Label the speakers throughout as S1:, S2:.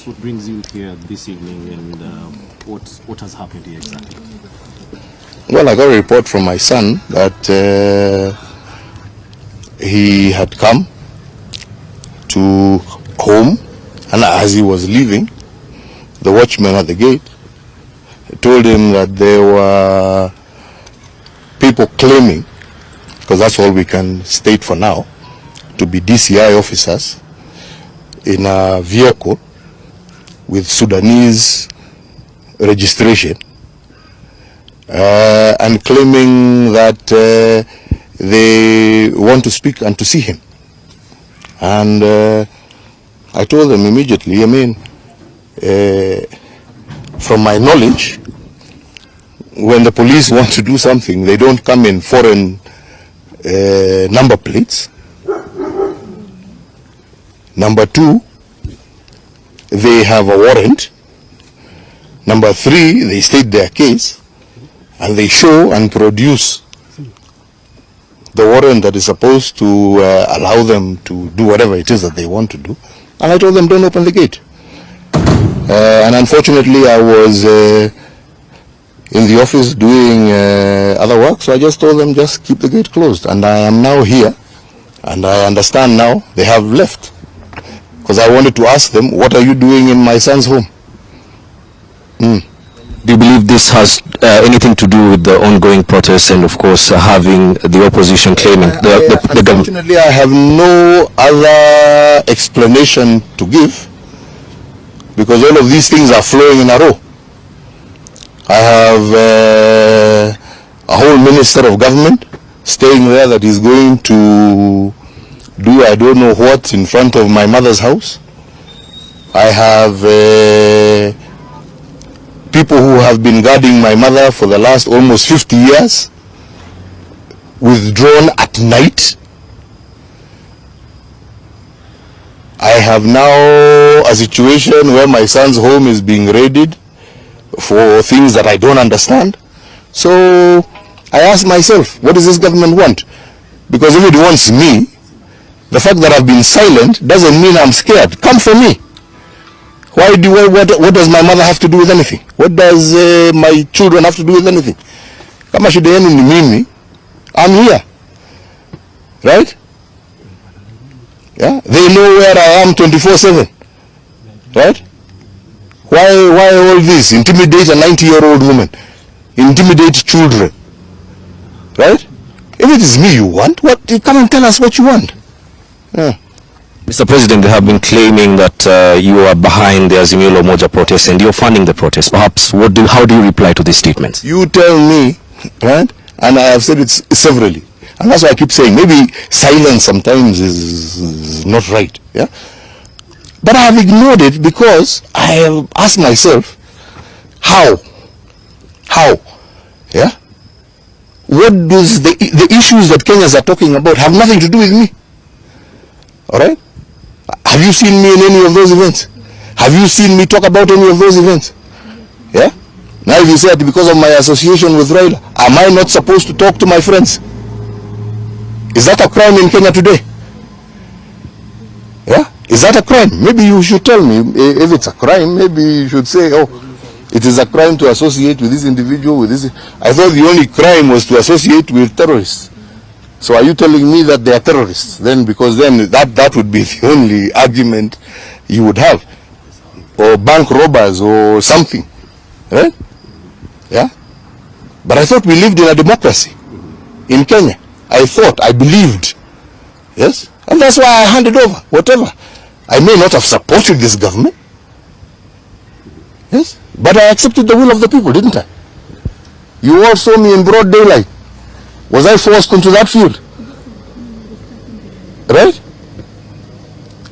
S1: what brings you here this evening, and what has happened here exactly?
S2: Well, I got a report from my son that he had come to home, and as he was leaving, the watchman at the gate told him that there were people claiming, because that's all we can state for now, to be DCI officers in a vehicle with Sudanese registration, and claiming that they want to speak and to see him. And I told them immediately, I mean, from my knowledge, when the police want to do something, they don't come in foreign number plates. Number two, they have a warrant. Number three, they state their case, and they show and produce the warrant that is supposed to allow them to do whatever it is that they want to do. And I told them, don't open the gate. And unfortunately, I was in the office doing other work, so I just told them, just keep the gate closed. And I am now here, and I understand now they have left. Because I wanted to ask them, what are you doing in my son's home?
S3: Do you believe this has anything to do with the ongoing protests and, of course, having the opposition claiming the government?
S2: Unfortunately, I have no other explanation to give, because all of these things are flowing in a row. I have a whole minister of government staying there that is going to do I don't know what in front of my mother's house. I have people who have been guarding my mother for the last almost 50 years, withdrawn at night. I have now a situation where my son's home is being raided for things that I don't understand. So I ask myself, what does this government want? Because if it wants me, the fact that I've been silent doesn't mean I'm scared. Come for me. What does my mother have to do with anything? What does my children have to do with anything? Kama shida yenu ni mimi, I'm here. Right? Yeah? They know where I am 24/7. Right? Why all this? Intimidate a 90-year-old woman. Intimidate children. Right? If it is me you want, come and tell us what you want. Yeah.
S3: Mr. President, they have been claiming that you are behind the Azimio la Umoja protest and you're funding the protest. Perhaps, how do you reply to these statements?
S2: You tell me, right? And I have said it severally. And that's why I keep saying, maybe silence sometimes is not right. Yeah? But I have ignored it because I have asked myself, how? Yeah? What does the issues that Kenyans are talking about have nothing to do with me? All right? Have you seen me in any of those events? Have you seen me talk about any of those events? Yeah? Now if you say that because of my association with Raila, am I not supposed to talk to my friends? Is that a crime in Kenya today? Yeah? Is that a crime? Maybe you should tell me. If it's a crime, maybe you should say, oh, it is a crime to associate with this individual, with this. I thought the only crime was to associate with terrorists. So are you telling me that they are terrorists? Then, because then that would be the only argument you would have. Or bank robbers or something. Right? Yeah? But I thought we lived in a democracy in Kenya. I believed. Yes? And that's why I handed over, whatever. I may not have supported this government. Yes? But I accepted the will of the people, didn't I? You all saw me in broad daylight. Was I forced into that field? Right?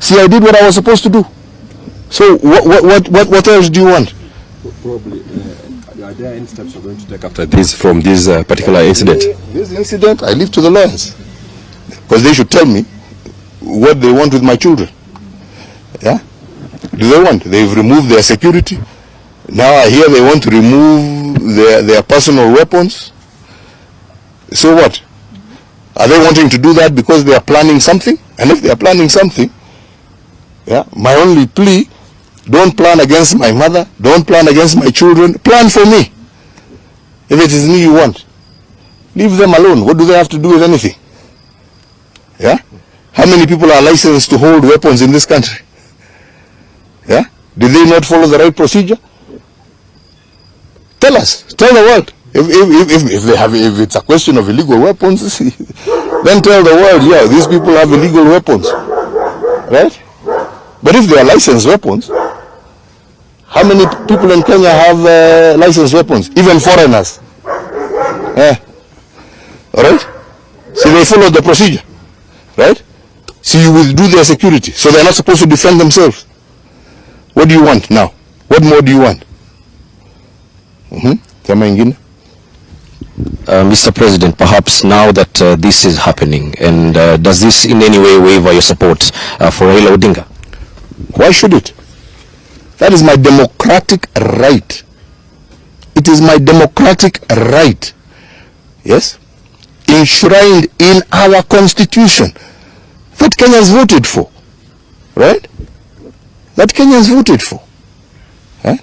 S2: See, I did what I was supposed to do. So what else do you want?
S4: Probably, are there any steps you're going to take after this from this particular incident?
S2: This incident, I leave to the lawyers. Because they should tell me what they want with my children. Yeah? Do they want? They've removed their security. Now I hear they want to remove their personal weapons. So what? Are they wanting to do that because they are planning something? And if they are planning something, yeah, my only plea Don't plan against my mother. Don't plan against my children. Plan for me. If it is me you want, leave them alone. What do they have to do with anything? Yeah? How many people are licensed to hold weapons in this country? Yeah? Did they not follow the right procedure? Tell us. Tell the world. If they have, if it's a question of illegal weapons, then tell the world, yeah, these people have illegal weapons. Right? But if they are licensed weapons, how many people in Kenya have licensed weapons? Even foreigners. Yeah. All right? So they follow the procedure. Right? So you withdrew their security. So they're not supposed to defend themselves. What do you want now? What more do you want?
S3: Mr. President, perhaps now that this is happening, and does this in any way waver your support for Raila Odinga?
S2: Why should it? That is my democratic right. It is my democratic right. Yes? Enshrined in our constitution that Kenyans voted for. Right? That Kenyans voted for. Huh?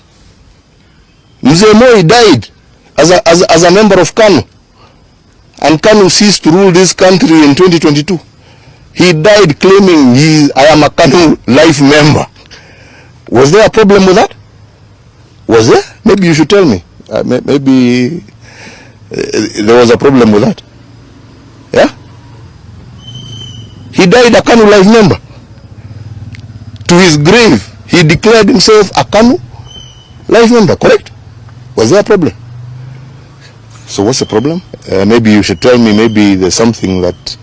S2: Mzee Moi died as a member of KANU, and KANU ceased to rule this country in 2022. He died claiming I am a KANU life member. Was there a problem with that? Was there? Maybe you should tell me. Maybe there was a problem with that. Yeah? He died a KANU life member. To his grave, he declared himself a KANU life member, correct? Was there a problem? So what's the problem? Maybe you should tell me, maybe there's something that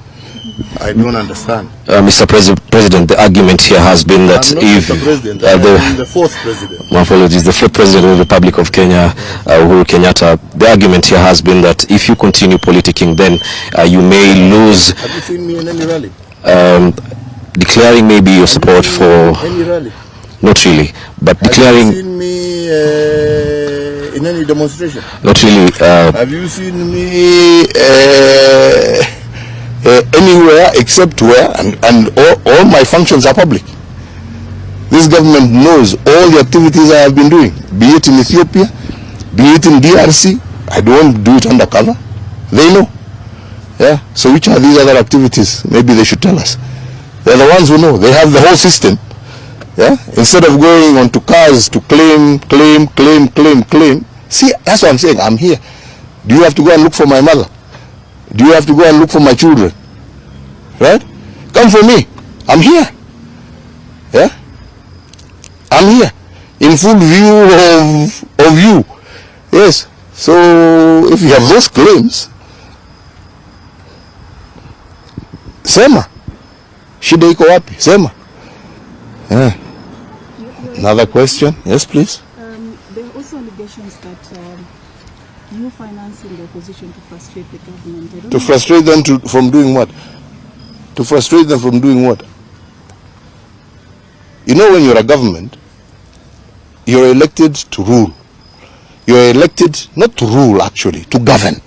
S2: I don't understand.
S3: Mr. President, the argument here has been that if
S2: the fourth president.
S3: My apologies, the fourth president of the Republic of Kenya, Uhuru Kenyatta, the argument here has been that if you continue politicking, then you may lose.
S2: Have you seen me in any rally?
S3: Declaring maybe your support for.
S2: Any rally?
S3: Not really, but declaring.
S2: Have you seen me in any demonstration?
S3: Not really.
S2: Have you seen me anywhere except where, and all my functions are public. This government knows all the activities I have been doing, be it in Ethiopia, be it in DRC. I don't do it undercover. They know. Yeah. So which are these other activities? Maybe they should tell us. They're the ones who know. They have the whole system. Yeah. Instead of going onto cars to claim. See, that's what I'm saying. I'm here. Do you have to go and look for my mother? Do you have to go and look for my children? Right? Come for me. I'm here. Yeah? I'm here. In full view of you. Yes. So, if you have those claims, sema. Shida iko wapi? Sema. Yeah. Another question? Yes, please.
S5: There are also allegations that you financing the opposition to frustrate the government.
S2: To frustrate them from doing what? To frustrate them from doing what? You know, when you're a government, you're elected to rule. You're elected not to rule, actually, to govern.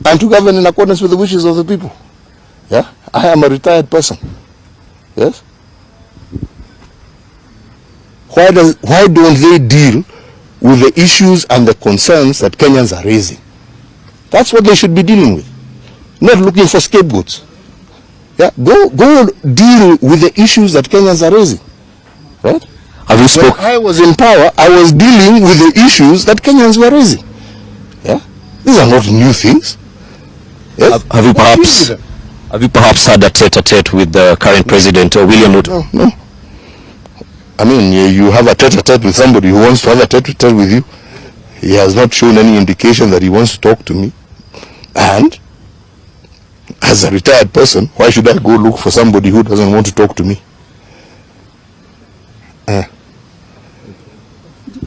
S2: And to govern in accordance with the wishes of the people. Yeah? I am a retired person. Yes? Why don't they deal with the issues and the concerns that Kenyans are raising? That's what they should be dealing with. Not looking for scapegoats. Yeah, go deal with the issues that Kenyans are raising. Right?
S3: Have you spoken?
S2: When I was in power, I was dealing with the issues that Kenyans were raising. Yeah? These are not new things. Yes?
S3: Have you perhaps had a tete-a-tete with the current president, or William Ruto?
S2: No. I mean, you have a tete-a-tete with somebody who wants to have a tete-a-tete with you. He has not shown any indication that he wants to talk to me. And as a retired person, why should I go look for somebody who doesn't want to talk to me?
S5: Do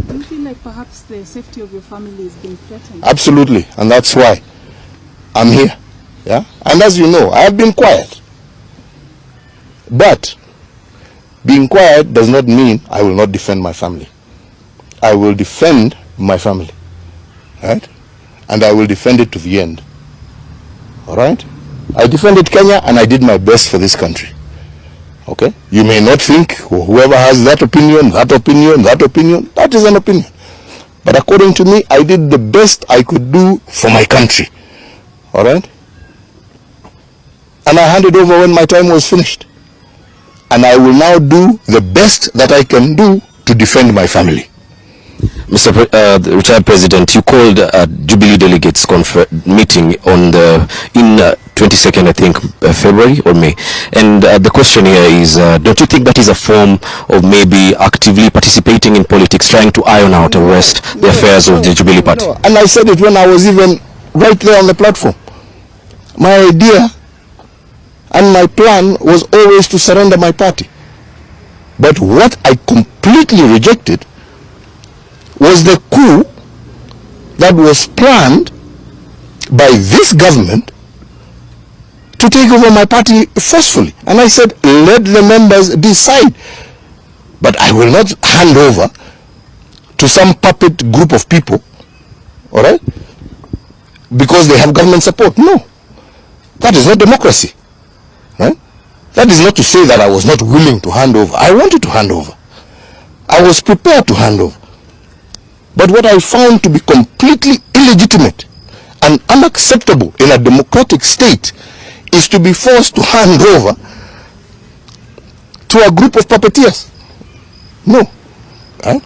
S5: you feel like perhaps the safety of your family is being threatened?
S2: Absolutely, and that's why I'm here. Yeah, and as you know, I have been quiet. But being quiet does not mean I will not defend my family. I will defend my family, right? And I will defend it to the end. All right? I defended Kenya, and I did my best for this country. Okay? You may not think, whoever has that opinion, that is an opinion. But according to me, I did the best I could do for my country. All right? And I handed over when my time was finished. And I will now do the best that I can do to defend my family.
S3: Mr. The retired president, you called a Jubilee delegates meeting on the 22nd, I think, February or May. And the question here is, don't you think that is a form of maybe actively participating in politics, trying to iron out and rest the affairs of the Jubilee Party?
S2: No. And I said it when I was even right there on the platform. My idea and my plan was always to surrender my party. But what I completely rejected was the coup that was planned by this government to take over my party forcefully. And I said, let the members decide. But I will not hand over to some puppet group of people, all right, because they have government support. No. That is not democracy. Right? That is not to say that I was not willing to hand over. I wanted to hand over. I was prepared to hand over. But what I found to be completely illegitimate and unacceptable in a democratic state is to be forced to hand over to a group of puppeteers. No. Right?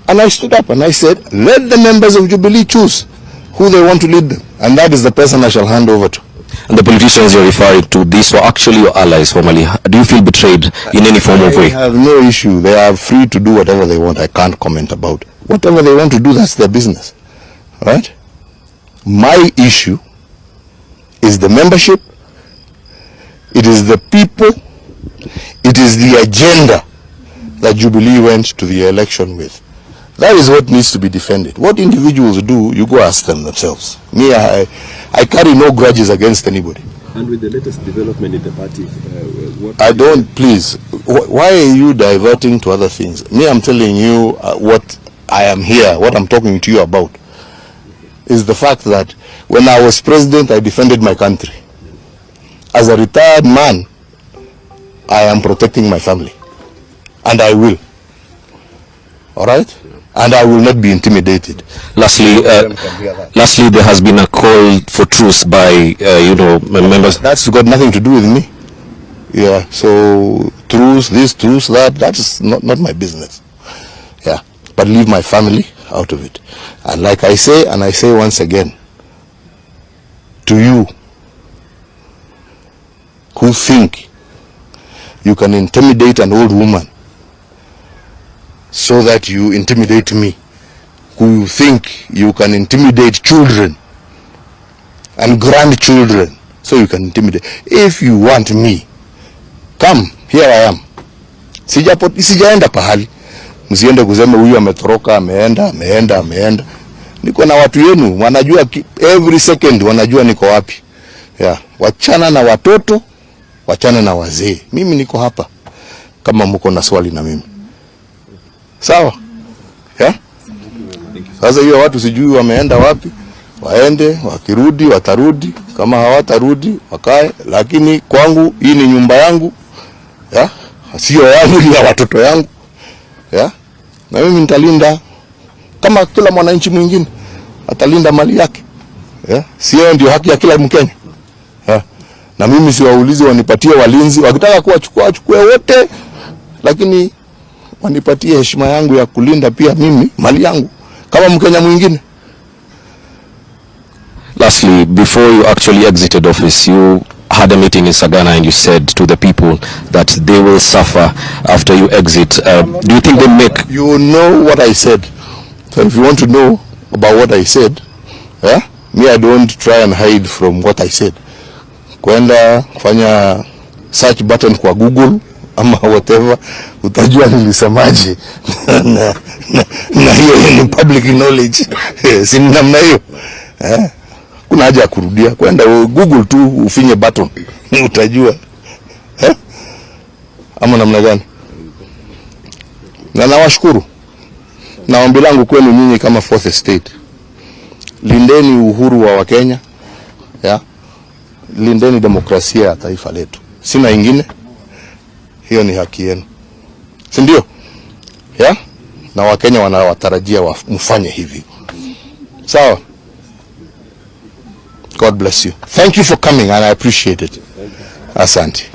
S2: And I stood up and I said, let the members of Jubilee choose who they want to lead them. And that is the person I shall hand over to.
S3: And the politicians you're referring to, these were actually your allies formally. Do you feel betrayed in any form of way?
S2: I have no issue. They are free to do whatever they want. I can't comment about it. Whatever they want to do, that's their business. Right? My issue is the membership. It is the people. It is the agenda that Jubilee went to the election with. That is what needs to be defended. What individuals do, you go ask them themselves. Me, I carry no grudges against anybody.
S4: And with the latest development in the party, what...
S2: I don't, please. Why are you diverting to other things? Me, I'm telling you what I am here, what I'm talking to you about, is the fact that when I was president, I defended my country. As a retired man, I am protecting my family. And I will. All right? And I will not be intimidated.
S3: Lastly, there has been a call for truce by, members.
S2: That's got nothing to do with me. Yeah, so truce, this, truce, that's not my business. Yeah, but leave my family out of it. And like I say, and I say once again, to you who think you can intimidate an old woman so that you intimidate me, who think you can intimidate children and grandchildren so you can intimidate. If you want me, come, here I am. Sijaenda pahali. Msiende kusema huyu ametoroka, ameenda. Niko na watu yenu, wanajua every second, wanajua niko wapi. Yeah. Wachana na watoto, wachana na wazee. Mimi niko hapa kama mko na swali na mimi. Sawa? Yeah? Sasa hiyo watu sijui wameenda wapi, waende, wakirudi, watarudi, kama hawatarudi, wakae, lakini kwangu, hii ni nyumba yangu, yeah? Sio yangu, ni ya watoto yangu, yeah? Na mimi nitalinda, kama kila mwananchi mwingine, atalinda mali yake, yeah? Sio ndio haki ya kila Mkenya, yeah? Na mimi siwaulize wanipatie walinzi, wakitaka kuwachukua, wachukue wote, lakini wanipatie heshima yangu ya kulinda pia mimi mali yangu kama Mkenya mwingine.
S3: Lastly, before you actually exited office, you had a meeting in Sagana and you said to the people that they will suffer after you exit. Do you think they make...
S2: You know what I said. So if you want to know about what I said, yeah? Me, I don't try and hide from what I said. Kwenda kufanya search button kwa Google ama whatever, utajua nilisemaje. na hiyo ni public knowledge. Si namna hiyo. Kuna haja ya kurudia. Kwenda Google tu ufinye button, utajua. Ama namna gani? Na nawashukuru. Na ombi langu kwenu nyinyi kama Fourth Estate, lindeni uhuru wa Wakenya, yeah? Lindeni demokrasia ya taifa letu. Sina ingine. hiyo ni haki yenu, si ndio? Yeah? Na Wakenya wanawatarajia mfanye hivi. Sawa? God bless you. Thank you for coming and I appreciate it. Asante.